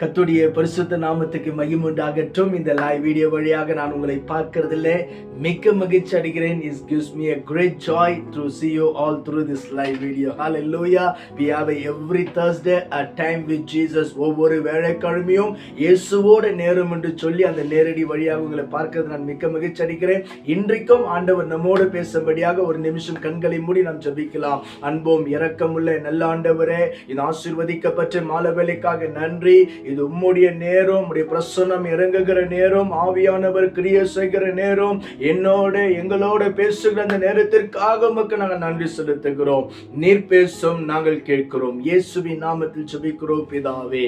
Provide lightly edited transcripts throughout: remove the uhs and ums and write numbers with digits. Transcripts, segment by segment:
கர்த்தருடைய பரிசுத்த நாமத்துக்கு மகிமை உண்டாகட்டும். இந்த லைவ் வீடியோ வழியாக நான் உங்களை பார்க்கிறதில்லை மிக்க மகிழ்ச்சி அடைகிறேன். It gives me a great joy to see you all through this live video. Hallelujah. We have every Thursday a time with Jesus. ஒவ்வொரு வேளைக்கிழமையும் இயேசுவோட நேரம் என்று சொல்லி அந்த நேரடி வழியாக உங்களை பார்க்கிறது நான் மிக்க மகிழ்ச்சி அடைகிறேன். இன்றைக்கும் ஆண்டவர் நம்மோடு பேசும்படியாக ஒரு நிமிஷம் கண்களை மூடி நாம் ஜெபிக்கலாம். அன்பும் இரக்கமுள்ள நல்ல ஆண்டவரே, இந்த ஆசீர்வதிக்கப்பட்ட மாலை வேளைக்காக நன்றி. இது உம்முடைய நேரம், உம்முடைய பிரசன்னம் இறங்குகிற நேரம், ஆவியானவர் கிரியை செய்கிற நேரம், எங்களோட பேசுகிற அந்த நேரத்திற்காக உமக்கு நாங்கள் நன்றி செலுத்துகிறோம். நீர் பேசும், நாங்கள் கேட்கிறோம். இயேசுவின் நாமத்தில் ஜெபிக்கிறோம் பிதாவே,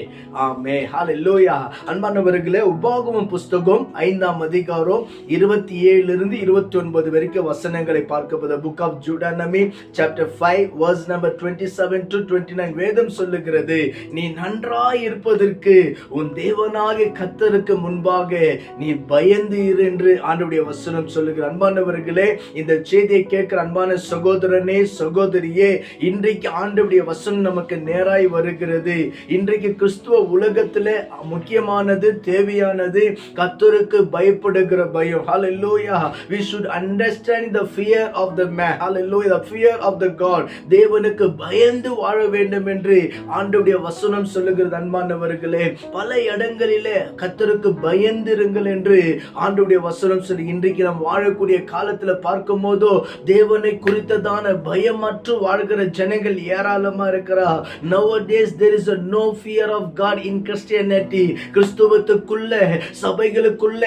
ஆமென். ஹல்லேலூயா. அன்பானவர்களே, உபாகமம் புஸ்தகம் 5ஆம் அதிகாரம் 27 இருந்து 29 வரைக்கும் வசனங்களை பார்க்கப்போது புக் ஆஃப் ஜூடானமி சாப்டர் 5 verse number 27 to 29 வேதம் சொல்லுகிறது, நீ நன்றாய் இருப்பதற்கு உன் தேவனாகிய கர்த்தருக்கு முன்பாக நீ பயந்து இரு என்று ஆண்டவருடைய வசனம் சொல்லுகிற. அன்பானவர்களே, இந்த செய்தியை கேட்கிற அன்பான சகோதரனே சகோதரியே, இன்றைக்கு ஆண்டவருடைய வசனம் நமக்கு நேராய் வருகிறது. இன்றைக்கு கிறிஸ்துவ உலகத்துல முக்கியமானது, தேவையானது கர்த்தருக்கு பயப்படுகிற பயம். Hallelujah. We should understand the fear of the man. Hallelujah. The fear of the God. தேவனுக்கு பயந்து வாழ வேண்டும் என்று ஆண்டவருடைய வசனம் சொல்லுகிறது. அன்பானவர்களே, பல இடங்களிலே கர்த்தருக்கு பயந்திருங்கள் என்று ஆண்டவருடைய வசனம் சொல்லி இன்றைக்கு நாம் வாழக்கூடிய காலத்துல பார்க்கும் போதோ தேவனை குறித்ததான பயமற்று வாழ்கிற ஜனங்கள் ஏராளமா இருக்கிறா. Nowadays there is a no fear of God in Christianity. கிறிஸ்துவத்துக்குள்ள சபைகளுக்குள்ள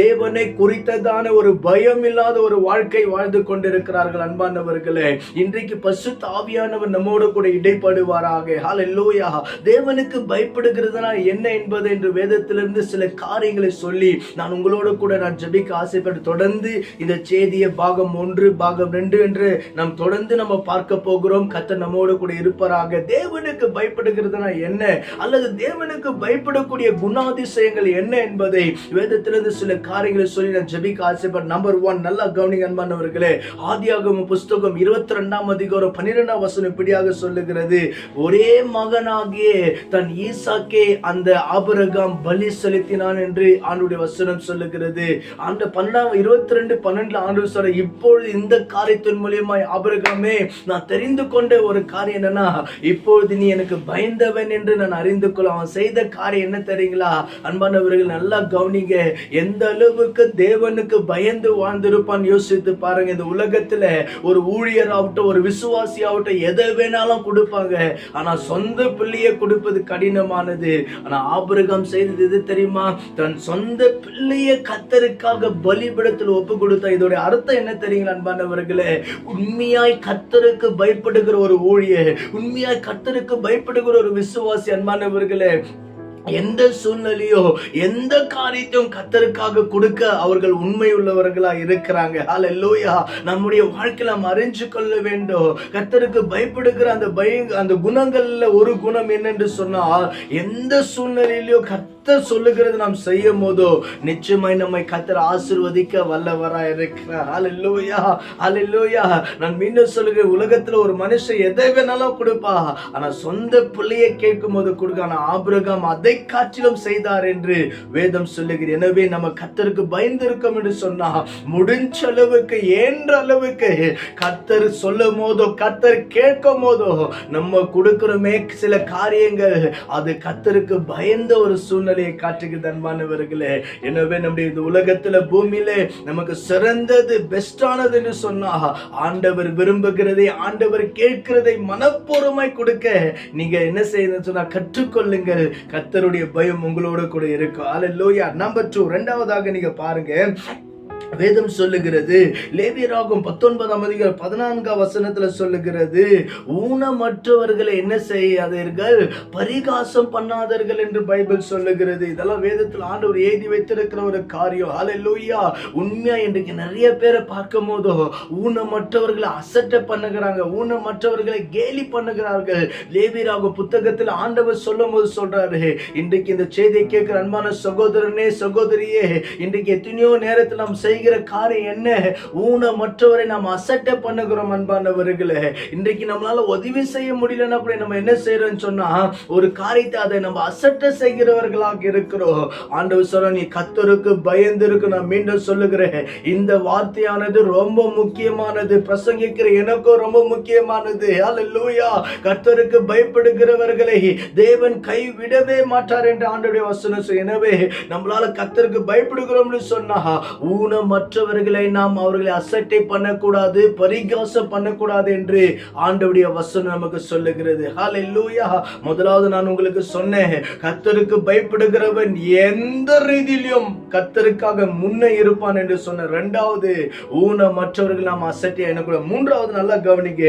தேவனை குறித்ததான ஒரு பயம் இல்லாத ஒரு வாழ்க்கை வாழ்ந்து கொண்டிருக்கிறார்கள். அன்பானவர்களே, இன்றைக்கு பரிசுத்த ஆவியானவர் நம்மோடு கூட இடைப்படுவாராக. ஹல்லேலூயா. தேவனுக்கு பயப்படுகிறதுனா என்ன என்பது என்று வேதத்திலிருந்து சில காரியங்களை சொல்லி நான் உங்களோடு கூட ஜெபிக்க ஆசைப்பட்டு தொடர்ந்து இந்த செய்தியை பாகம் 1 பாகம் 2 என்று நாம் தொடர்ந்து நம்ம பார்க்க போகிறோம். கர்த்தர் நம்மோடு கூட இருப்பாராக. தேவனுக்கு பயப்படுகிறதுனா என்ன, அல்லது தேவனுக்கு பயப்படக்கூடிய குணாதிசயங்கள் என்ன என்பதை வேதத்திலிருந்து சில காரியங்களை சொல்லி நான் ஜெபிக்க ஆசைப்பட்டு நம்பர் 1 நல்லா கவனிங்க அன்பானவர்களே. ஆதியாகமம் புஸ்தகம் 22ஆம் அதிகாரம் 12ஆம் வசனம் இப்படியாக சொல்லுகிறது, ஒரே மகனாகிய தன் ஈசாக்கே அந்த ஆபிரகாம் பலி செலுத்தினான் என்று ஆண்டவருடைய வசனம் சொல்லுகிறது. அந்த 22:12 ஆண்டவர் சொல்ற, இப்பொழுது இந்த காரியத்தின் மூலமாய் ஆபிரகாமே, நான் தெரிந்து கொண்ட ஒரு காரியம் என்னன்னா, இப்பொழுது நீ எனக்கு பயந்தவன் என்று நான் அறிந்து கொள்ள. அவன் செய்த காரியம் என்ன தெரியுங்களா? அன்பானவர்கள் நல்லா கவனிங்க. எந்த அளவுக்கு தேவனுக்கு பயந்து வாழ்ந்திருப்பான் யோசித்து பாருங்க. இந்த உலகத்துல ஒரு ஊழியர் ஆகட்டும், ஒரு விசுவாசி ஆகட்டும், எதை வேணாலும் கொடுப்பாங்க. ஆனா சொந்த பிள்ளையை கொடுப்பது கடினமானது. ஆனா ஆபிரகாம் செய்தது எது தெரியுமா? தன் சொந்த பிள்ளையை கர்த்தருக்காக பலிபீடத்தில் ஒப்பு கொடுத்த. இதோட அர்த்தம் என்ன தெரியுங்களா அன்பானவர்களே? உண்மையாய் கர்த்தருக்கு பயப்படுகிற ஒரு ஊழியர், உண்மையாய் கர்த்தருக்கு பயப்படுகிற ஒரு விசுவாசி அன்பானவர்களே, எந்த சூழ்நிலையோ எந்த காரியத்தையும் கர்த்தருக்காக கொடுக்க அவர்கள் உண்மை உள்ளவர்களா இருக்கிறாங்க. ஹல்லேலூயா. நம்முடைய வாழ்க்கையில நாம் அறிஞ்சு கொள்ள வேண்டும். கர்த்தருக்கு பயப்படுகிற அந்த குணங்கள்ல ஒரு குணம் என்னென்று சொன்னால், எந்த சூழ்நிலையிலோ கர்த்தர் சொல்லுகிறது நாம் செய்யும் போதோ நிச்சயமாய் நம்மை கர்த்தர் ஆசீர்வதிக்க வல்லவரா இருக்கிறார். ஹல்லேலூயா. ஹல்லேலூயா. நான் மீண்டும் சொல்லுகிறேன், உலகத்துல ஒரு மனுஷன் எதை வேணாலும் கொடுப்பா, ஆனா சொந்த பிள்ளையை கேட்கும் போது கொடுக்க. ஆனா ஆபிரகாம் அதை காற்றிலும் செய்தார் என்று வேதம் சொல்லுகிறது. எனவே நம்ம கர்த்தருக்கு பயந்து இருக்கோம் என்று சொன்னா, முடிஞ்ச அளவுக்கு ஏன்ற அளவுக்கு கர்த்தர் சொல்லும் போதோ கர்த்தர் கேட்கும் போதோ நம்ம கொடுக்கிறோமே சில காரியங்கள், அது கர்த்தருக்கு பயந்த ஒரு சூழ்நிலையை காட்டுகிறது அன்பானவர்களே. எனவே நம்முடைய இந்த உலகத்துல பூமியில நமக்கு சிறந்தது பெஸ்டானது என்று சொன்னா, ஆண்டவர் விரும்புகிறதை, ஆண்டவர் கேட்கிறதை மனப்பூர்வமாய் கொடுக்க நீங்க என்ன செய்யணும்னு சொன்னா கற்றுக்கொள்ளுங்கள். கர்த்தருடைய பயம் உங்களோட கூட இருக்கும். ஹல்லேலூயா. நம்பர் 2 இரண்டாவதாக நீங்க பாருங்க, வேதம் சொல்லுகிறது, லேவியராகமம் 19ஆம் அதிகாரம் 14ஆம் வசனத்துல சொல்லுகிறது, ஊனமற்றவர்களை என்ன செய்யாதீர்கள், பரிகாசம் பண்ணாதீர்கள் என்று பைபிள் சொல்லுகிறது. இதெல்லாம் வேதத்தில் ஆண்டவர் எழுதி வைத்திருக்கிற ஒரு காரியம். ஹல்லேலூயா. உண்மையா இன்றைக்கு நிறைய பேரை பார்க்கும் போதோ ஊனமற்றவர்களை அசட்டை பண்ணுகிறாங்க, ஊனமற்றவர்களை கேலி பண்ணுகிறார்கள். லேவியராகமம் புத்தகத்தில் ஆண்டவர் சொல்லும் போது சொல்றாரு, இன்றைக்கு இந்த செய்தியை கேட்கிற அன்பான சகோதரனே சகோதரியே, இன்றைக்கு எத்தனையோ நேரத்தில் நாம் செய்கிற காரியம் என்ன? ஊனமற்றவரை நாம் அசட்டை பண்ணுகிறோம். அன்பானவர்களே, இன்றைக்கு நம்மளால உதவி செய்ய முடியலன்னா கூட நம்ம என்ன செய்யறோம்னு சொன்னா, ஒரு காரியத்தை அதை நம்ம அசட்டை செய்கிறவர்களாக இருக்கிறோம். ஆண்டவர் சொல்ற, நீ கர்த்தருக்கு பயந்து இருக்கு. நான் மீண்டும் சொல்லுகிறேன், இந்த வார்த்தையானது ரொம்ப முக்கியமானது. பிரசங்கிக்கிற எனக்கும் ரொம்ப முக்கியமானது. ஹல்லேலூயா. கர்த்தருக்கு பயப்படுகிறவர்களை தேவன் கைவிடவே மாட்டார் என்று ஆண்டவருடைய வசனம். எனவே நம்மளால கர்த்தருக்கு பயப்படுகிறோம்னு சொன்னா, ஊனமற்றவர்களை நாம் அவர்களை அசட்டை பண்ணக்கூடாது, பரிகாசம் பண்ணக்கூடாது என்று ஆண்டவருடைய வசனம் நமக்கு சொல்லுகிறது. ஹல்லேலூயா. முதலாவது நான் உங்களுக்கு சொன்னேன், கர்த்தருக்கு பயப்படுகிறவன் எந்த ரீதியிலும் கர்த்தருக்காக முன்னே இருப்பான் என்று சொன்ன. இரண்டாவது, ஊனமற்றவர்கள் நாம் அசட்டை எண்ணக்கூடாது. மூன்றாவது, நல்லா கவனிங்க,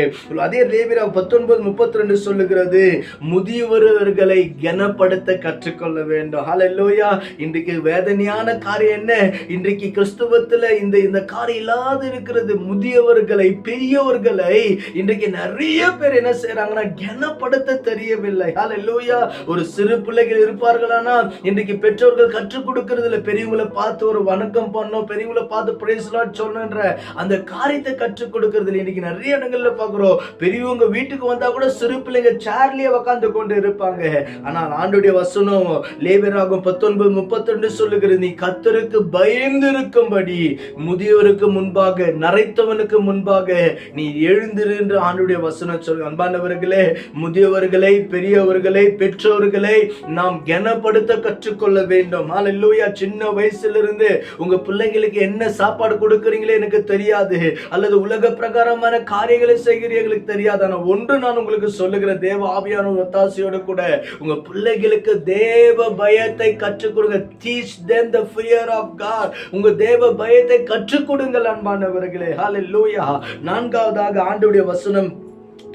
அதே லேவியராகமம் 19:32 சொல்லுகிறது, முதியவர்களை கனப்படுத்த கற்றுக்கொள்ள வேண்டும். ஹல்லேலூயா. இன்றைக்கு வேதனையான காரியம் என்ன? இன்றைக்கு கிறிஸ்துவத்தில் இந்த காரியம் இல்லாது இருக்கிறது. முதியவர்களை, பெரியவர்களை இன்றைக்கு நிறைய பேர் என்ன செய்யறாங்கன்னா, கனப்படுத்த தெரியவில்லை. ஹல்லேலூயா. ஒரு சிறு பிள்ளைகள் இருப்பார்களானால் இன்றைக்கு பெற்றோர்கள் கற்றுக் கொடுக்கிறதுல, பெரியவங்களை பார்த்து ஒரு வணக்கம் பண்ணோம், பெரியவங்களை பார்த்து பிரைஸ் லார்ட் சொல்லணும்ன்ற அந்த காரியத்தை கற்றுக் கொடுக்கிறதுல இன்னைக்கு நிறைய இடங்கள்ல பார்க்கிறோம். பெரியவங்க வீட்டுக்கு வந்தா கூட சிறு பிள்ளைங்க சேர்லயே உட்கார்ந்து கொண்டு இருப்பாங்க. ஆனால் ஆண்டவருடைய வசனம் லேவியராகமம் 19:32 சொல்லுகிறது, நீ கர்த்தருக்கு பயந்து இருக்கும்படி முதியவருக்கு முன்பாக, நரைத்தவனுக்கு முன்பாக நீ எழுந்திரு என்று ஆண்டவருடைய வசனம் சொல்லு. அன்பானவர்களே, முதியவர்களை, பெரியவர்களை, பெற்றோர்களை நாம் கனப்படுத்த கற்றுக்கொள்ள வேண்டும். ஹல்லேலூயா. சின்ன வயசிலிருந்து உங்க பிள்ளைங்களுக்கு என்ன சாப்பாடு கொடுக்கறீங்களே எனக்கு தெரியாது, அல்லது உலக பிரகாரமான காரியங்களை செய்கிறீங்களுக்கு தெரியாது. ஆனா ஒன்று நான் உங்களுக்கு சொல்லுகிறேன், தேவ ஆவியான ஒத்தாசையோடு கூட உங்க பிள்ளைகளுக்கு தேவ பயத்தை கற்றுக் கொடுங்க. Teach them the fear of God. உங்க தேவ பயத்தை கற்றுக் கொடுங்கள் அன்பானவர்களே. ஹல்லேலூயா. நான்காவதாக ஆண்டவருடைய வசனம்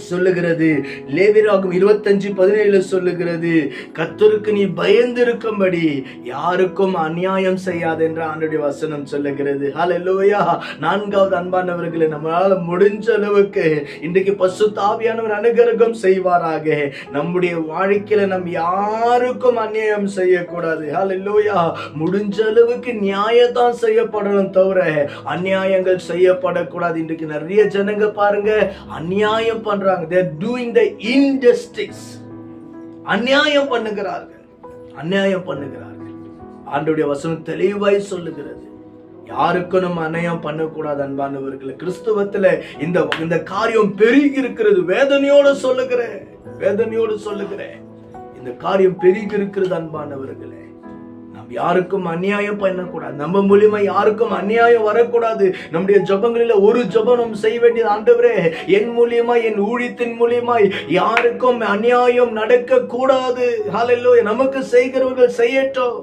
சொல்லுகிறது, லேவியராகமம் 25:17 சொல்லுகிறது, கர்த்தருக்கு நீ பயந்து இருக்கும்படி யாருக்கும் அநியாயம் செய்யாது என்று ஆண்டவருடைய வசனம் சொல்லுகிறது. ஹல்லேலூயா. நான்காவது, அன்பானவர்களே, நம்மளால முடிஞ்ச அளவுக்கு இன்றைக்கு பரிசுத்த ஆவியானவர் அனுகிரகம் செய்வாராக. நம்முடைய வாழ்க்கையில நம்ம யாருக்கும் அநியாயம் செய்யக்கூடாது. ஹல்லேலூயா. முடிஞ்ச அளவுக்கு நியாயத்தான் செய்யப்படணும், தவிர அநியாயங்கள் செய்யப்படக்கூடாது. இன்றைக்கு நிறைய ஜனங்க பாருங்க, அநியாயம் பண்றாங்க. They are doing the injustice. அநியாயம் பண்ணுகிறார்கள். ஆண்டவருடைய வசனம் தெளிவாய் சொல்லுகிறது, யாருக்கும் நம்ம அநியாயம் பண்ணக்கூடாது. அன்பானவர்களே, கிறிஸ்துவத்துல இந்த காரியம் பெருகி இருக்கிறது. வேதனையோடு சொல்லுகிறேன், இந்த காரியம் பெருகி இருக்கிறது. அன்பானவர்களே, யாருக்கும் அநியாயம் பண்ணக்கூடாது. நம்ம மூலியமா யாருக்கும் அநியாயம் வரக்கூடாது. நம்முடைய ஜபங்களில ஒரு ஜபம் நம்ம செய்ய வேண்டியது, ஆண்டவரே, என் மூலியமா, என் ஊழியத்தின் மூலியமா யாருக்கும் அநியாயம் நடக்க கூடாது. ஹல்லேலூயா. நமக்கு செய்கிறவர்கள் செய்யட்டும்,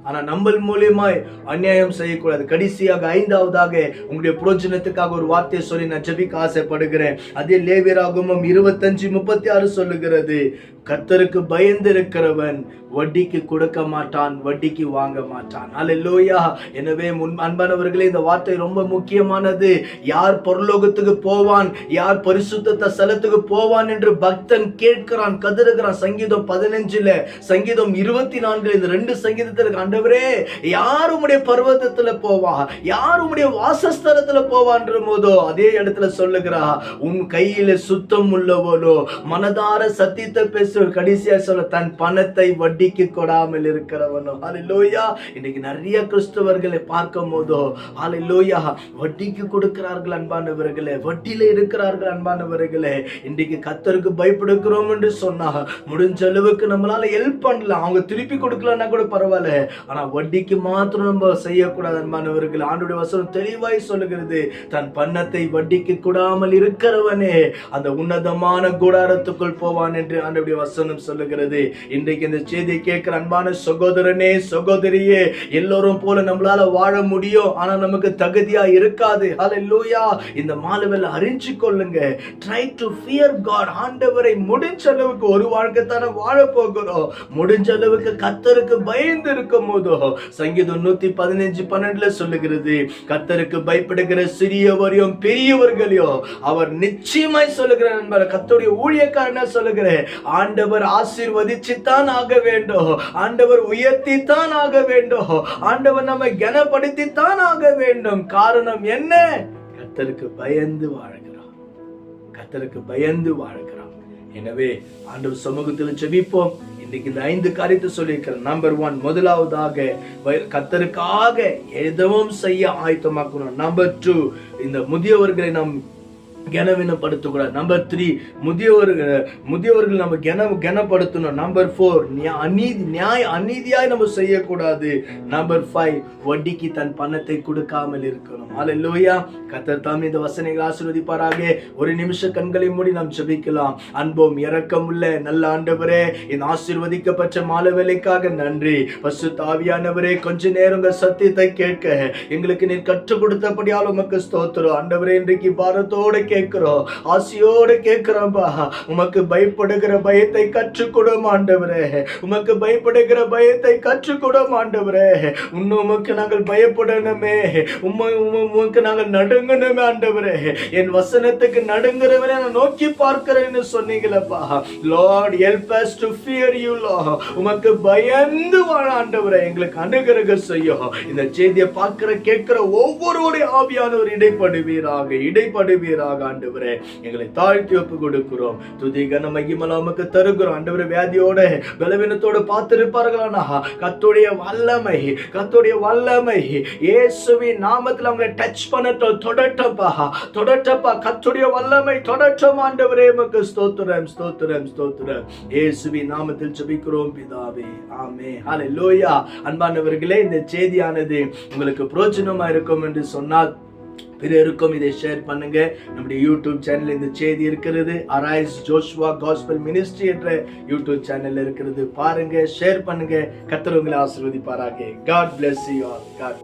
ஆனா நம்ம மூலியமாய் அநியாயம் செய்யக்கூடாது. கடைசியாக, ஐந்தாவதாக, உங்களுடைய புரோஜனத்துக்காக ஒரு வார்த்தையை சொல்லி நான் ஜெபிக்க ஆசைப்படுகிறேன். அதே லேவியராகமம் 25:36 சொல்லுகிறது, கர்த்தருக்கு பயந்து இருக்கிறவன் வட்டிக்கு கொடுக்க மாட்டான், வட்டிக்கு வாங்க மாட்டான். ஹல்லேலூயா. எனவே அன்பானவர்களே, இந்த வார்த்தை ரொம்ப முக்கியமானது. யார் பரலோகத்துக்கு போவான், யார் பரிசுத்த ஸ்தலத்துக்கு போவான் என்று பக்தன் கேட்கிறான், கதறுகிறான். சங்கீதம் 15, சங்கீதம் 24, இந்த 2 சங்கீதத்திற்கு, ஆண்டவரே, யார் உம்முடைய பர்வதத்துல போவா, யார் உம்முடைய வாசஸ்தலத்துல போவான்ற போதோ அதே இடத்துல சொல்லுகிறா, உன் கையில சுத்தம் உள்ளவனோ, மனதார சத்தியத்தை பேச, கடைசியா சொல்ல, தன் பணத்தை வட்டிக்கு கொடாமல் இருக்கிறவனோ. ஹல்லேலூயா. இன்னைக்கு நிறைய கிறிஸ்தவர்களை பார்க்கும் போதோ, ஹல்லேலூயா, வட்டிக்கு கொடுக்கிறார்கள். அன்பானவர்களே, வட்டியில இருக்கிறார்கள். அன்பானவர்களே, இன்றைக்கு கர்த்தருக்கு பயப்படுகிறோம் என்று சொன்னா, முடிஞ்ச அளவுக்கு நம்மளால ஹெல்ப் பண்ணலாம். அவங்க திருப்பி கொடுக்கலன்னா கூட பரவாயில்ல, ஆனா வட்டிக்கு மாத்திரம் நம்ம செய்யக்கூடாது. அன்பானவர்களே, ஆண்டவருடைய வசனம் தெளிவாய் சொல்லுகிறது, தன் பணத்தை வட்டிக்கு கொடாமல் இருக்கிறவனே அந்த உன்னதமான கூடாரத்துக்குள் போவான் என்று ஆண்டவருடைய வசனம் சொல்லுகிறது. இன்றைக்கு இந்த செய்தியை கேட்கிற அன்பான சகோதரனே, சகோதரியே, எல்லோரும் போல நம்மளால வாழ முடியும், ஆனா நமக்கு தகுதியா இருக்காது. ஹல்லேலூயா. இந்த மாலைவேளை அறிஞ்சு கொள்ளுங்க. Try to fear God. ஆண்டவரை முடிஞ்ச அளவுக்கு, ஒரு வாழ்க்கை தானே வாழ போகிறோம், முடிஞ்ச அளவுக்கு கர்த்தருக்கு பயந்து இருக்கும் போதோ. சங்கீதம் 115:12 சொல்லுகிறது, கர்த்தருக்கு பயப்படுகிற சிறியவரையும் பெரியவர்களையும் அவர் நிச்சயமாய் சொல்லுகிறார் என்பார். கர்த்தருடைய ஊழியக்காரன சொல்லுகிறேன், ஆண்டவர் ஆசீர்வதிச்சுத்தான் ஆக வேண்டும், ஆண்டவர் உயர்த்தித்தான் ஆக வேண்டும், ஆண்டவர் நம்மை கனப்படுத்தித்தான் ஆக வேண்டும். காரணம் என்ன? கர்த்தருக்கு பயந்து வாழ்கிறோம், கர்த்தருக்கு பயந்து வாழ்கிறோம். எனவே ஆண்டவர் சமூகத்தில் ஜெபிப்போம். இன்னைக்கு இந்த 5 காரியத்தை சொல்லியிருக்கிறேன். நம்பர் 1, முதலாவதாக கர்த்தருக்காக எதுவும் செய்ய ஆயத்தமாக்கணும். நம்பர் 2, இந்த முதியவர்களை நாம் கனவீனப்படுத்தக்கூடாது. நம்பர் 3, முதியவர்கள் நம்ம கனப்படுத்தணும். நம்பர் 4, அநீதியாய் நம்ம செய்யக்கூடாது. நம்பர் 5, வட்டிக்கு தன் பணத்தை கொடுக்காமல் இருக்கணும். அல்லேலூயா. கர்த்தர் தாமே இந்த வசனங்களை ஆசீர்வதிப்பாராக. ஒரு நிமிஷம் கண்களை மூடி நாம் ஜெபிக்கலாம். அன்பும் இரக்கம் உள்ள நல்ல ஆண்டவரே, இந்த ஆசீர்வதிக்கப்பட்ட மாலை வேளைக்காக நன்றி. பரிசுத்த ஆவியானவரே, கொஞ்ச நேரம் உங்க சத்தியத்தை கேட்க எங்களுக்கு நீர் கற்றுக் கொடுத்தபடியால் உமக்கு ஸ்தோத்திரம். ஆண்டவரே, இன்றைக்கு பாரத்தோட கேட்கிறோம், ஆசையோடு கேட்கிறோம்பா. உமக்கு பயப்படுகிற பயத்தை கற்றுக்கொடும் ஆண்டவரே, உமக்கு பயப்படுகிற பயத்தை கற்றுக்கொடும் ஆண்டவரே. இன்னும் உமக்கு நாங்கள் பயப்படணுமே, உமக்கு நாங்கள் நடுங்கணுமே ஆண்டவரே. என் வசனத்துக்கு நடுங்கிறவரை நான் நோக்கி பார்க்கிறேன்னு சொன்னீங்களப்பா. Lord, help us to fear you Lord. உமக்கு பயந்து வாழ ஆண்டவரே எங்களுக்கு அனுகிரகம் செய்யும். இந்த செய்தியை பார்க்கிற கேட்கிற ஒவ்வொருவருடைய ஆவியானவர் இடைப்படுவீராக ஆண்டவரே. எங்களை தாழ்த்தி ஒப்பு கொடுக்கிறோம். துதி கன மகிமை உமக்கு தருகிறோம் ஆண்டவரே. வியாதியோட பலவீனத்தோட பார்த்திருப்பார்களானா, கர்த்தருடைய வல்லமை இயேசுவின் நாமத்தில் அவங்களை டச் பண்ணட்டும், தொடட்டப்பா. கர்த்தருடைய வல்லமை தொடட்டும் ஆண்டவரே. உமக்கு ஸ்தோத்திரம். இயேசுவின் நாமத்தில் ஜெபிக்கிறோம் பிதாவே, ஆமென். ஹல்லேலூயா. அன்பானவர்களே, இந்த செய்தியானது உங்களுக்கு பிரயோஜனமா இருக்கும் என்று சொன்னால் பிறருக்கும் இதை ஷேர் பண்ணுங்க. நம்முடைய யூடியூப் சேனல் இந்த செய்தி இருக்கிறது. அரைஸ் ஜோஷுவா காஸ்பல் மினிஸ்ட்ரி என்ற யூடியூப் சேனல் இருக்கிறது. பாருங்க, ஷேர் பண்ணுங்க. கர்த்தர் உங்களை ஆசீர்வதிப்பாராக. God bless you all. God